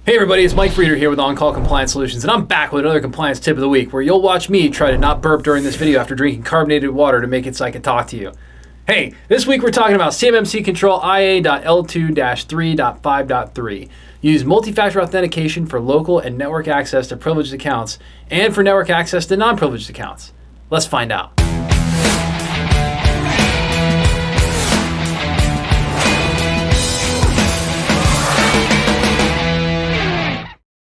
Hey everybody, it's Mike Frieder here with On-Call Compliance Solutions, and I'm back with another compliance tip of the week where you'll watch me try to not burp during this video after drinking carbonated water to make it so I can talk to you. Hey, this week we're talking about CMMC Control IA.L2-3.5.3. Use multifactor authentication for local and network access to privileged accounts and for network access to non-privileged accounts. Let's find out.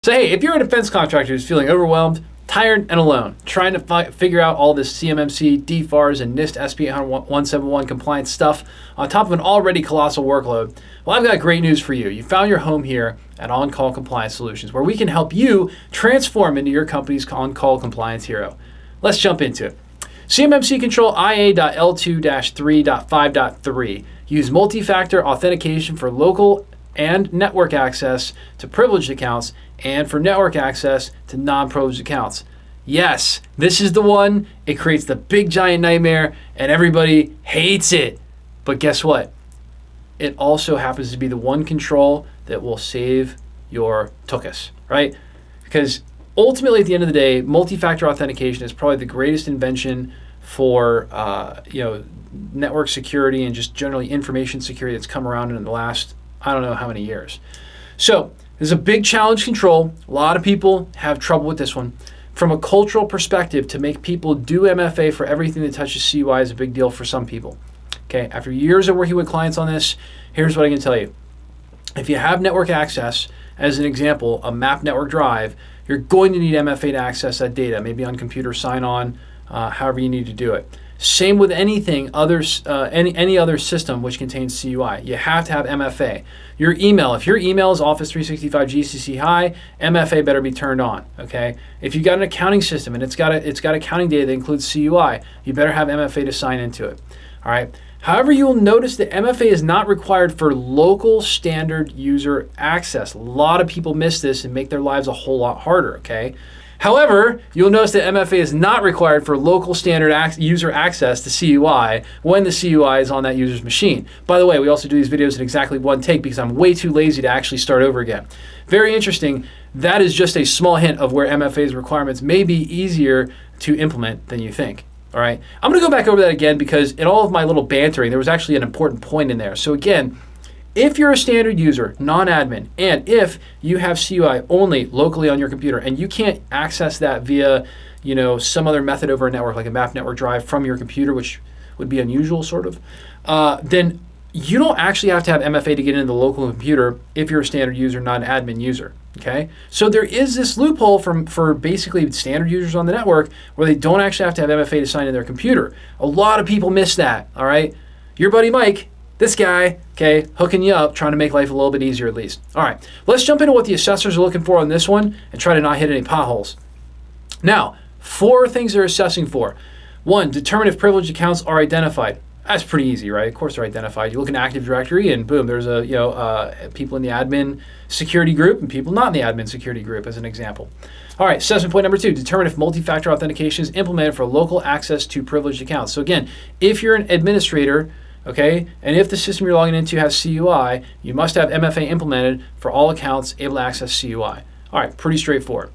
So hey, if you're a defense contractor who's feeling overwhelmed, tired, and alone, trying to figure out all this CMMC, DFARS, and NIST SP 171 compliance stuff on top of an already colossal workload, well, I've got great news for you. You found your home here at On-Call Compliance Solutions, where we can help you transform into your company's on-call compliance hero. Let's jump into it. CMMC Control IA.L2-3.5.3. Use multi-factor authentication for local and network access to privileged accounts and for network access to non-privileged accounts. Yes, this is the one. It creates the big giant nightmare and everybody hates it. But guess what? It also happens to be the one control that will save your tuchus, right? Because ultimately at the end of the day, multi-factor authentication is probably the greatest invention for network security and just generally information security that's come around in the last I don't know how many years. So there's a big challenge control. A lot of people have trouble with this one. From a cultural perspective, to make people do MFA for everything that touches CUI is a big deal for some people. Okay, after years of working with clients on this, here's what I can tell you. If you have network access, as an example, a map network drive, you're going to need MFA to access that data, maybe on computer sign-on, however you need to do it. Same with anything any other system which contains CUI. You have to have MFA. Your email, if your email is Office 365 GCC High, MFA better be turned on. Okay. If you got an accounting system and it's got accounting data that includes CUI, you better have MFA to sign into it. All right. However, you will notice that MFA is not required for local standard user access. A lot of people miss this and make their lives a whole lot harder. Okay. However, you'll notice that MFA is not required for local standard user access to CUI when the CUI is on that user's machine. By the way, we also do these videos in exactly one take because I'm way too lazy to actually start over again. Very interesting. That is just a small hint of where MFA's requirements may be easier to implement than you think. All right. I'm going to go back over that again because in all of my little bantering, there was actually an important point in there. So again, if you're a standard user, non-admin, and if you have CUI only locally on your computer and you can't access that via, some other method over a network like a map network drive from your computer, which would be unusual sort of, then you don't actually have to have MFA to get into the local computer if you're a standard user, non-admin user. Okay, so there is this loophole for basically standard users on the network where they don't actually have to have MFA to sign in their computer. A lot of people miss that. All right, your buddy Mike. This guy, okay, hooking you up, trying to make life a little bit easier at least. All right, let's jump into what the assessors are looking for on this one and try to not hit any potholes. Now, 4 things they're assessing for. 1, determine if privileged accounts are identified. That's pretty easy, right? Of course they're identified. You look in Active Directory and boom, there's people in the admin security group and people not in the admin security group as an example. All right, assessment point number 2, determine if multi-factor authentication is implemented for local access to privileged accounts. So again, if you're an administrator, okay, and if the system you're logging into has CUI, you must have MFA implemented for all accounts able to access CUI. All right, pretty straightforward.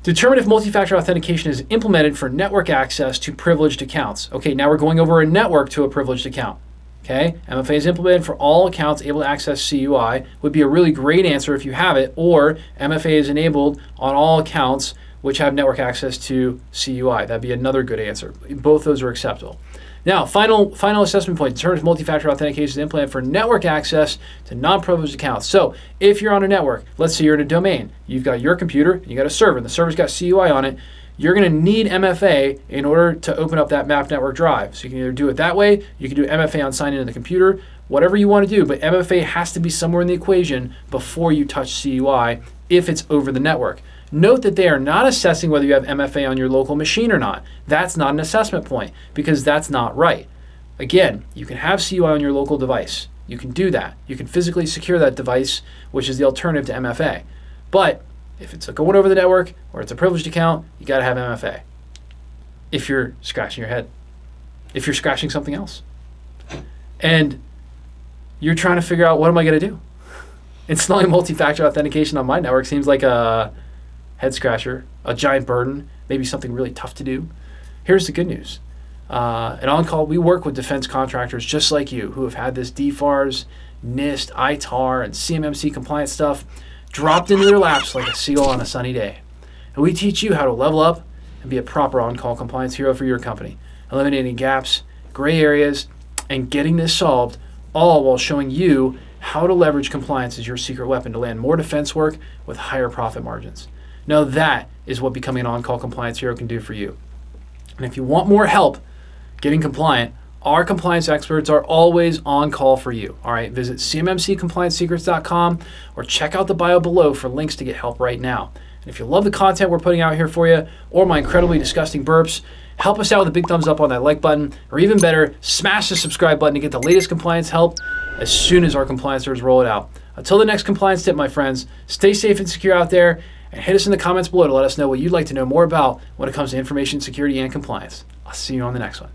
Determine if multi-factor authentication is implemented for network access to privileged accounts. Okay, now we're going over a network to a privileged account. Okay, MFA is implemented for all accounts able to access CUI would be a really great answer if you have it, or MFA is enabled on all accounts which have network access to CUI. That'd be another good answer. Both those are acceptable. Now, final assessment point, determine if multi-factor authentication is implemented for network access to non-privileged accounts. So if you're on a network, let's say you're in a domain, you've got your computer, and you got a server, and the server's got CUI on it, you're going to need MFA in order to open up that map network drive. So you can either do it that way, you can do MFA on sign into the computer, whatever you want to do, but MFA has to be somewhere in the equation before you touch CUI if it's over the network. Note that they are not assessing whether you have MFA on your local machine or not. That's not an assessment point because that's not right. Again, you can have CUI on your local device. You can do that. You can physically secure that device, which is the alternative to MFA. But if it's going over the network or it's a privileged account, you got to have MFA. If you're scratching your head, if you're scratching something else, and you're trying to figure out what am I going to do? Installing multi-factor authentication on my network seems like a head scratcher, a giant burden, maybe something really tough to do. Here's the good news. At OnCall, we work with defense contractors just like you who have had this DFARS, NIST, ITAR, and CMMC compliance stuff dropped into their laps like a seagull on a sunny day. And we teach you how to level up and be a proper on-call compliance hero for your company, eliminating gaps, gray areas, and getting this solved, all while showing you how to leverage compliance as your secret weapon to land more defense work with higher profit margins. Now that is what becoming an on-call compliance hero can do for you. And if you want more help getting compliant, our compliance experts are always on call for you. All right, visit cmmccompliancesecrets.com or check out the bio below for links to get help right now. And if you love the content we're putting out here for you, or my incredibly disgusting burps, help us out with a big thumbs up on that like button, or even better, smash the subscribe button to get the latest compliance help as soon as our compliancers roll it out. Until the next compliance tip, my friends, stay safe and secure out there, and hit us in the comments below to let us know what you'd like to know more about when it comes to information security and compliance. I'll see you on the next one.